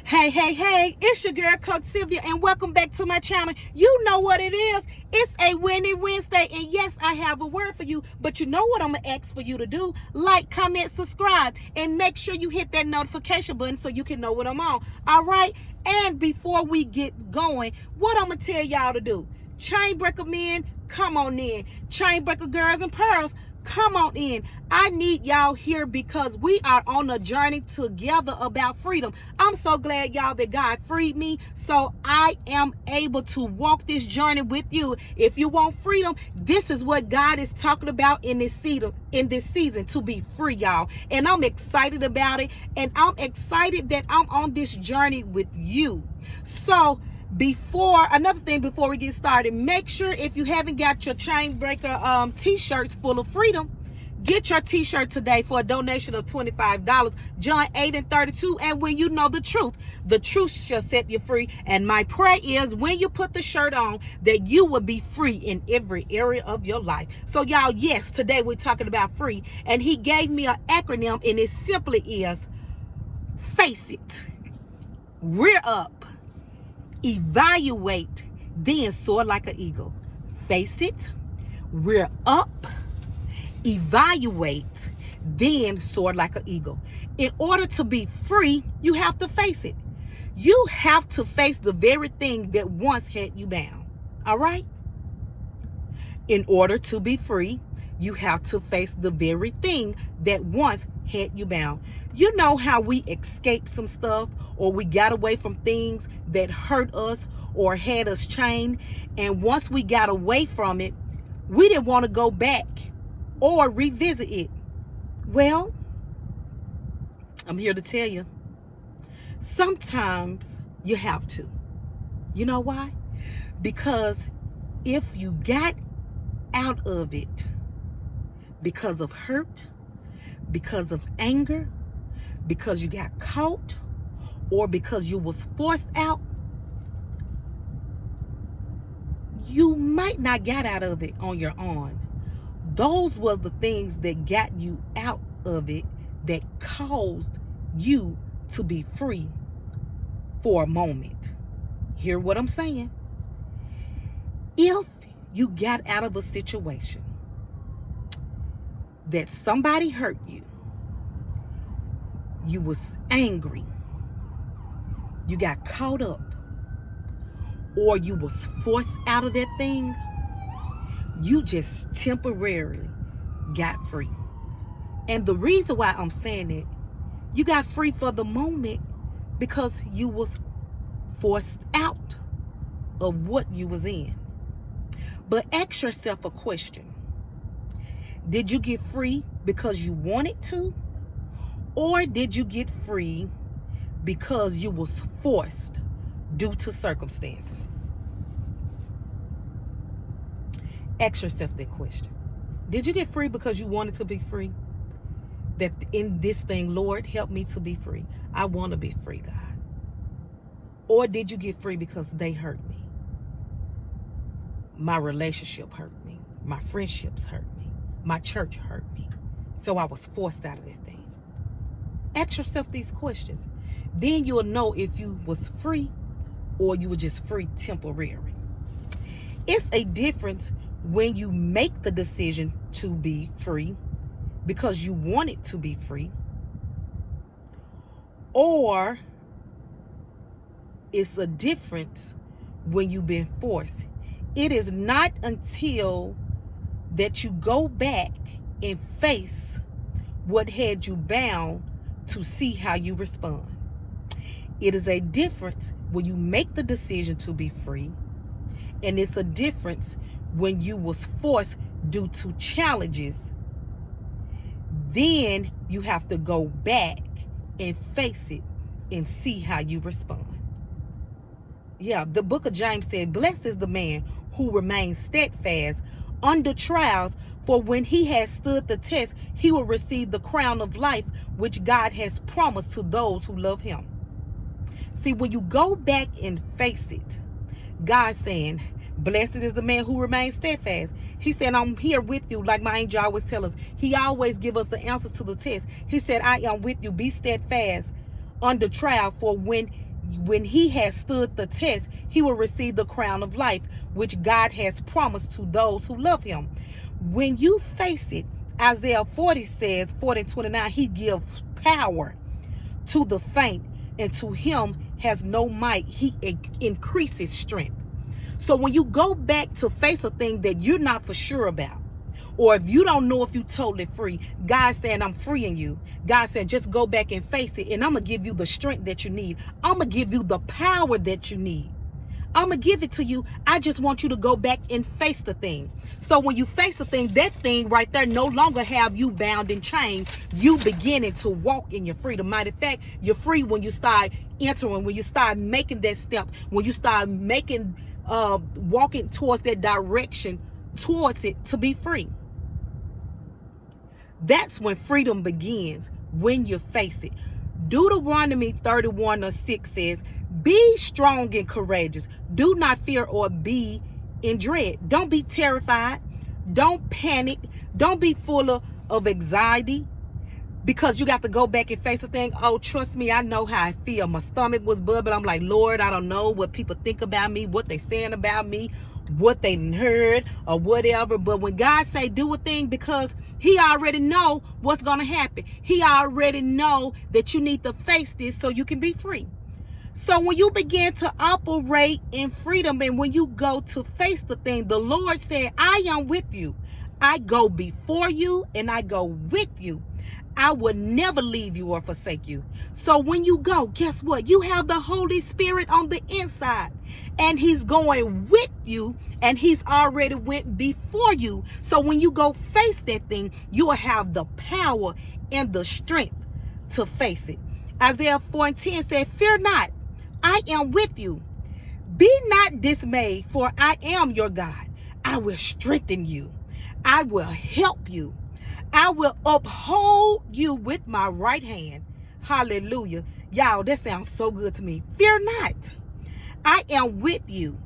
Hey, it's your girl, Coach Sylvia, and welcome back to my channel. You know what it is. It's a Winning Wednesday, and yes, I have a word for you, but you know what I'm going to ask for you to do? Like, comment, subscribe, and make sure you hit that notification button so you can know what I'm on. All right? And before we get going, what I'm going to tell y'all to do? Chain breaker men, come on in. Chain breaker girls and pearls, come on in. I need y'all here because we are on a journey together about freedom. I'm so glad, y'all, that God freed me, so I am able to walk this journey with you. If you want freedom, this is what God is talking about in this season, to be free, y'all. And I'm excited about it, and I'm excited that I'm on this journey with you. So another thing before we get started, make sure if you haven't got your chain breaker t-shirts full of freedom, get your t-shirt today for a donation of $25. John 8:32. And when you know the truth shall set you free. And my prayer is when you put the shirt on, that you will be free in every area of your life. So y'all, yes, today we're talking about free, and he gave me an acronym, and it simply is face it, rear up, evaluate, then soar like an eagle. Face it, rear up, evaluate, then soar like an eagle. In order to be free, you have to face it. You have to face the very thing that once had you bound. All right? In order to be free, you have to face the very thing that once had you bound. You know how we escaped some stuff, or we got away from things that hurt us or had us chained, and once we got away from it, we didn't want to go back or revisit it. Well, I'm here to tell you, sometimes you have to. You know why? Because if you got out of it because of hurt, because of anger, because you got caught, or because you was forced out, you might not get out of it on your own. Those was the things that got you out of it, that caused you to be free for a moment. Hear what I'm saying? If you got out of a situation that somebody hurt you, you was angry, you got caught up, or you was forced out of that thing, you just temporarily got free. And the reason why I'm saying it, you got free for the moment because you was forced out of what you was in. But ask yourself a question. Did you get free because you wanted to? Or did you get free because you was forced due to circumstances? Ask yourself that question. Did you get free because you wanted to be free? That in this thing, Lord, help me to be free. I want to be free, God. Or did you get free because they hurt me? My relationship hurt me. My friendships hurt me. My church hurt me. So I was forced out of that thing. Ask yourself these questions. Then you'll know if you was free or you were just free temporary. It's a difference when you make the decision to be free because you wanted to be free, or it's a difference when you've been forced. It is not until that you go back and face what had you bound to see how you respond. It is a difference when you make the decision to be free, and it's a difference when you was forced due to challenges. Then you have to go back and face it and see how you respond. Yeah, the book of James said, blessed is the man who remains steadfast under trials, for when he has stood the test, he will receive the crown of life which God has promised to those who love him. See, when you go back and face it, God's saying, blessed is the man who remains steadfast. He said, I'm here with you, like my angel always tell us. He always give us the answers to the test. He said, I am with you. Be steadfast under trial, for when when he has stood the test, he will receive the crown of life, which God has promised to those who love him. When you face it, Isaiah 40 says, 40 and 29, he gives power to the faint, and to him has no might, he increases strength. So when you go back to face a thing that you're not for sure about, or if you don't know if you're totally free, God's saying, I'm freeing you. God said, just go back and face it, and I'm going to give you the strength that you need. I'm going to give you the power that you need. I'm going to give it to you. I just want you to go back and face the thing. So when you face the thing, that thing right there no longer have you bound and chained. You beginning to walk in your freedom. Matter of fact, you're free when you start entering, when you start making that step, when you start making, walking towards that direction, towards it to be free. That's when freedom begins, when you face it. Deuteronomy 31:6 says, be strong and courageous. Do not fear or be in dread. Don't be terrified. Don't panic. Don't be full of anxiety, because you got to go back and face the thing. Oh, trust me, I know how I feel. My stomach was bubbling. I'm like, Lord, I don't know what people think about me, what they saying about me, what they heard or whatever. But when God say do a thing, because he already know what's going to happen. He already know that you need to face this so you can be free. So when you begin to operate in freedom, and when you go to face the thing, the Lord said, I am with you. I go before you and I go with you. I will never leave you or forsake you. So when you go, guess what? You have the Holy Spirit on the inside, and he's going with you, and he's already went before you. So when you go face that thing, you will have the power and the strength to face it. Isaiah 4:10 said, fear not, I am with you. Be not dismayed, for I am your God. I will strengthen you. I will help you. I will uphold you with my right hand. Hallelujah. Y'all, that sounds so good to me. Fear not. I am with you.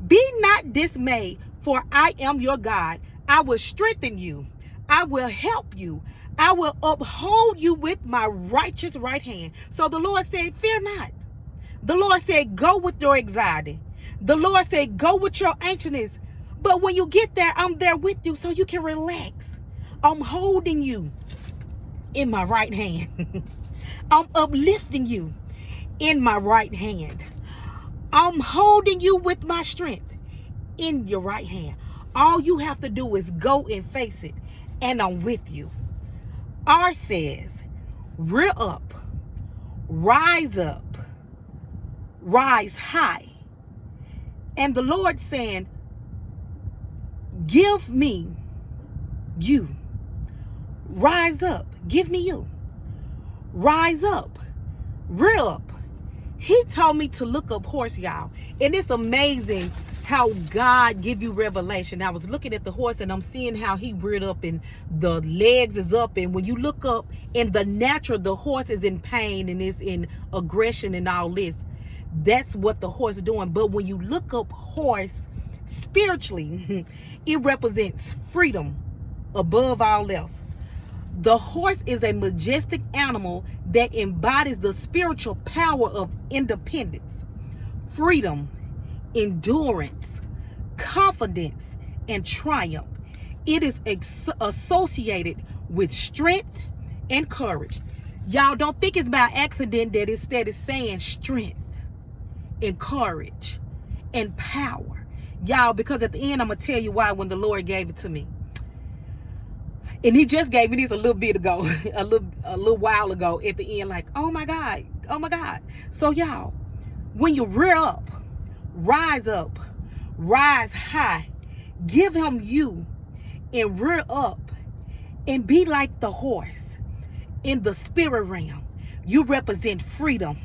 Be not dismayed, for I am your God. I will strengthen you. I will help you. I will uphold you with my righteous right hand. So the Lord said, fear not. The Lord said, go with your anxiety. The Lord said, go with your anxiousness. But when you get there, I'm there with you so you can relax. I'm holding you in my right hand. I'm uplifting you in my right hand. I'm holding you with my strength in your right hand. All you have to do is go and face it, and I'm with you. R says, rear up, rise high. And the Lord saying, give me you. Rise up. Give me you. Rise up. Rear up. He told me to look up horse, y'all. And it's amazing how God give you revelation. I was looking at the horse, and I'm seeing how he reared up, and the legs is up. And when you look up in the natural, the horse is in pain and is in aggression and all this. That's what the horse is doing. But when you look up horse spiritually, it represents freedom above all else. The horse is a majestic animal that embodies the spiritual power of independence, freedom, endurance, confidence, and triumph. It is associated with strength and courage. Y'all don't think it's by accident that instead it's saying strength and courage and power. Y'all, because at the end, I'm going to tell you why when the Lord gave it to me. And he just gave me this a little bit ago, a little while ago at the end, like, oh my God, oh my God. So y'all, when you rear up, rise high, give him you, and rear up and be like the horse in the spirit realm. You represent freedom.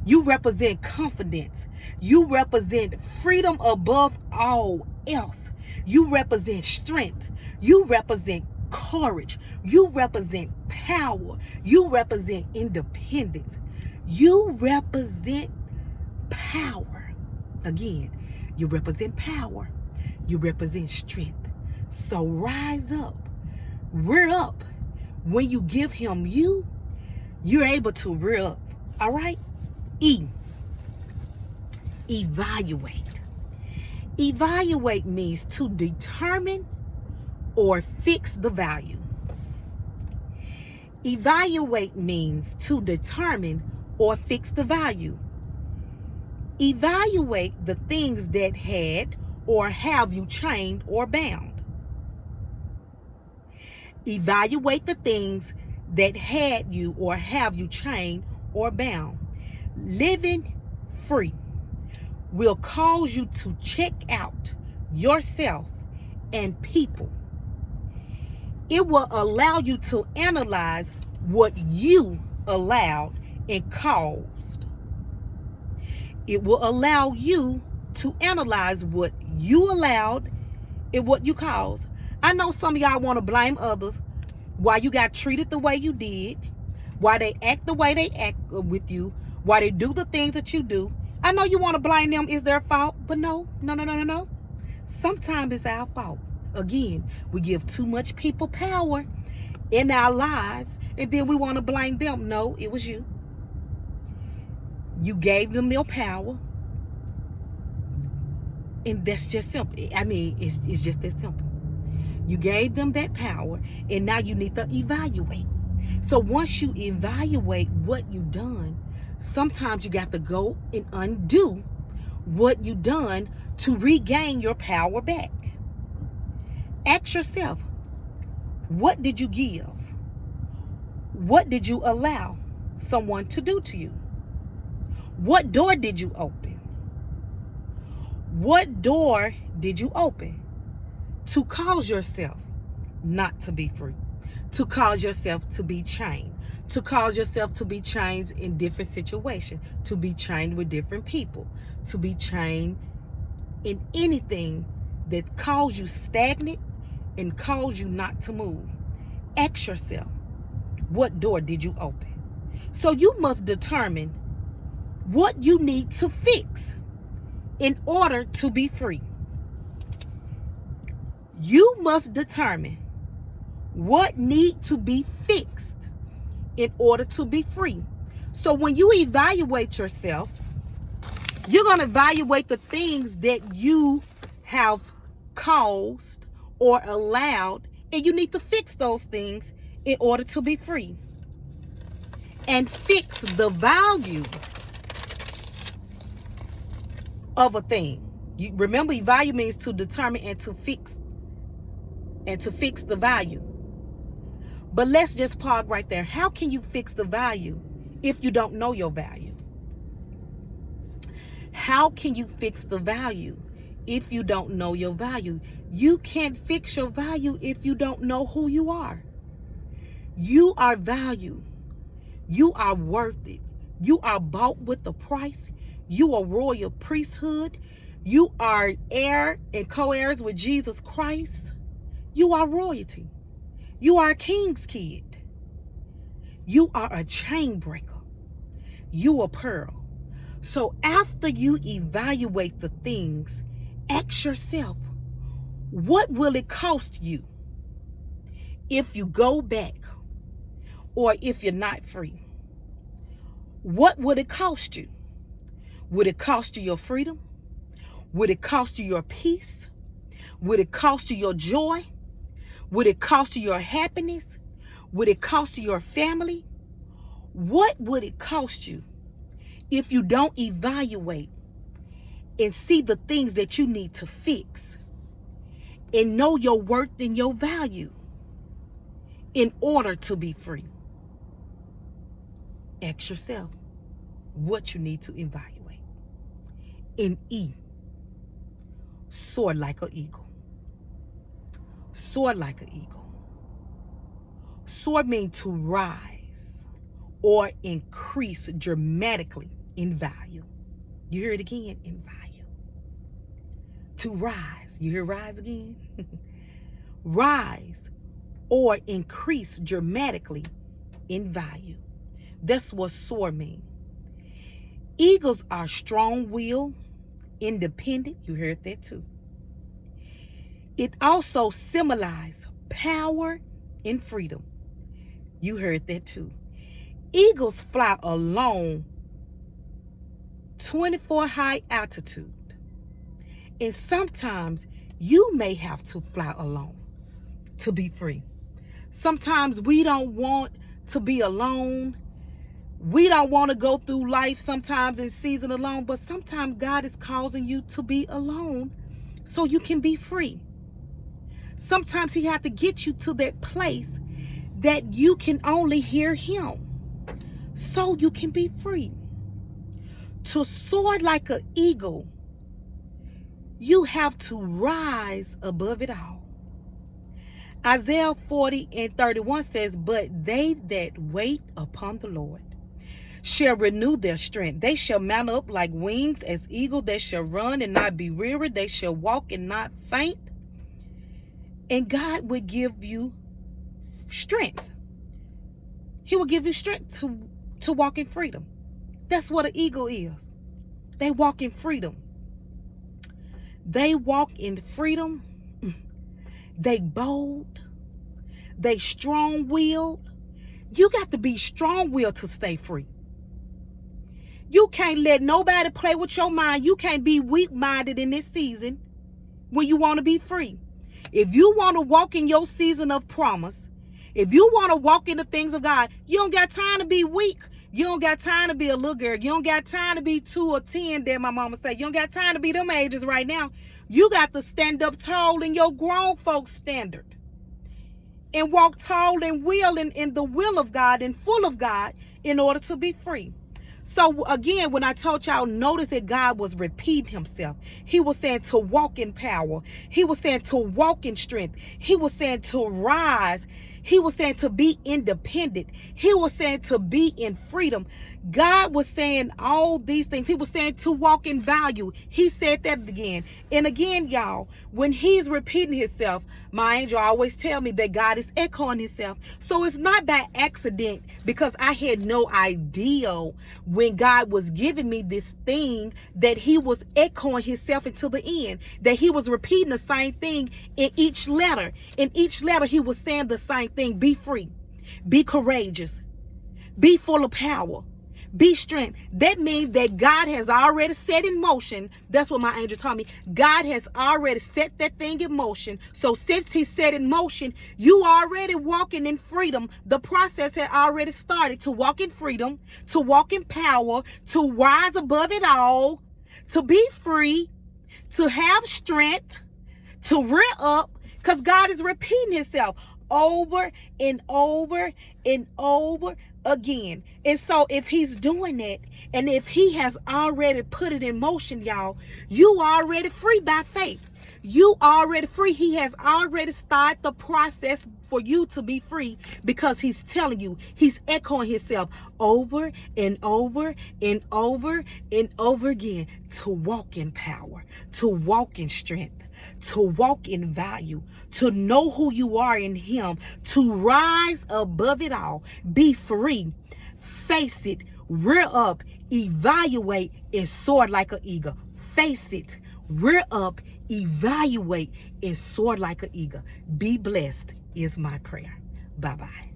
You represent confidence. You represent freedom above all else. You represent strength. You represent courage. You represent power. You represent independence. You represent power. Again, you represent power. You represent strength. So rise up. Rear up. When you give him you, you're able to rear up. All right? E. evaluate. Evaluate means to determine or fix the value. Evaluate means to determine or fix the value. Evaluate the things that had or have you chained or bound. Evaluate the things that had you or have you chained or bound. Living free will cause you to check out yourself and people. It will allow you to analyze what you allowed and caused. It will allow you to analyze what you allowed and what you caused. I know some of y'all want to blame others why you got treated the way you did, why they act the way they act with you, why they do the things that you do. I know you want to blame them, it's their fault, but no. Sometimes it's our fault. Again, we give too much people power in our lives, and then we want to blame them. No, it was you. You gave them their power, and that's just simple. I mean, it's just that simple. You gave them that power, and now you need to evaluate. So once you evaluate what you've done, sometimes you got to go and undo what you've done to regain your power back. Ask yourself, what did you give? What did you allow someone to do to you? What door did you open? What door did you open to cause yourself not to be free? To cause yourself to be chained? To cause yourself to be chained in different situations? To be chained with different people? To be chained in anything that calls you stagnant and cause you not to move? Ask yourself, what door did you open? So you must determine what you need to fix in order to be free. You must determine what needs to be fixed in order to be free. So when you evaluate yourself, you're going to evaluate the things that you have caused or allowed, and you need to fix those things in order to be free. And fix the value of a thing. You remember, value means to determine and to fix the value. But let's just pause right there. How can you fix the value if you don't know your value? How can you fix the value if you don't know your value? You can't fix your value if you don't know who you are. You are valued. You are worth it. You are bought with a price. You are royal priesthood. You are heir and co-heirs with Jesus Christ. You are royalty. You are a king's kid. You are a chain breaker. You a pearl. So after you evaluate the things, ask yourself, what will it cost you if you go back or if you're not free? What would it cost you? Would it cost you your freedom? Would it cost you your peace? Would it cost you your joy? Would it cost you your happiness? Would it cost you your family? What would it cost you if you don't evaluate and see the things that you need to fix and know your worth and your value in order to be free? Ask yourself what you need to evaluate. In E, soar like an eagle. Soar like an eagle. Soar means to rise or increase dramatically in value. You hear it again, in value. To rise. You hear rise again? Rise or increase dramatically in value. That's what soar means. Eagles are strong-willed, independent. You heard that too. It also symbolizes power and freedom. You heard that too. Eagles fly alone 24 high altitude. And sometimes you may have to fly alone to be free. Sometimes we don't want to be alone. We don't want to go through life sometimes in season alone, but sometimes God is causing you to be alone so you can be free. Sometimes he has to get you to that place that you can only hear him so you can be free. To soar like an eagle, you have to rise above it all. Isaiah 40:31 says, but they that wait upon the Lord shall renew their strength. They shall mount up like wings as eagles. They shall run and not be weary. They shall walk and not faint. And God will give you strength. He will give you strength to walk in freedom. That's what an eagle is. They walk in freedom. They walk in freedom. They bold. They strong-willed. You got to be strong-willed to stay free. You can't let nobody play with your mind. You can't be weak-minded in this season when you want to be free. If you want to walk in your season of promise, if you want to walk in the things of God, you don't got time to be weak. You don't got time to be a little girl. You don't got time to be 2 or 10, that my mama said. You don't got time to be them ages right now. You got to stand up tall in your grown folks standard and walk tall and will in the will of God and full of God in order to be free. So again, when I told y'all, notice that God was repeating himself. He was saying to walk in power. He was saying to walk in strength. He was saying to rise. He was saying to be independent. He was saying to be in freedom. God was saying all these things. He was saying to walk in value. He said that again. And again, y'all, when he's repeating himself, my angel always tell me that God is echoing himself. So it's not by accident, because I had no idea when God was giving me this thing that he was echoing himself until the end, that he was repeating the same thing in each letter. In each letter, he was saying the same thing. Be free, be courageous, be full of power, be strength. That means that God has already set in motion. That's what my angel told me. God has already set that thing in motion. So since he set in motion, you already walking in freedom. The process had already started to walk in freedom, to walk in power, to rise above it all, to be free, to have strength, to rear up, because God is repeating himself over and over and over again. And so if he's doing that, and if he has already put it in motion, y'all, you already free by faith. You already free. He has already started the process for you to be free, because he's telling you, he's echoing himself over and over and over and over again, to walk in power, to walk in strength, to walk in value, to know who you are in him, to rise above it all, be free, face it, rear up, evaluate, and soar like an eagle. Face it, rear up, evaluate, and soar like an eagle. Be blessed is my prayer. Bye-bye.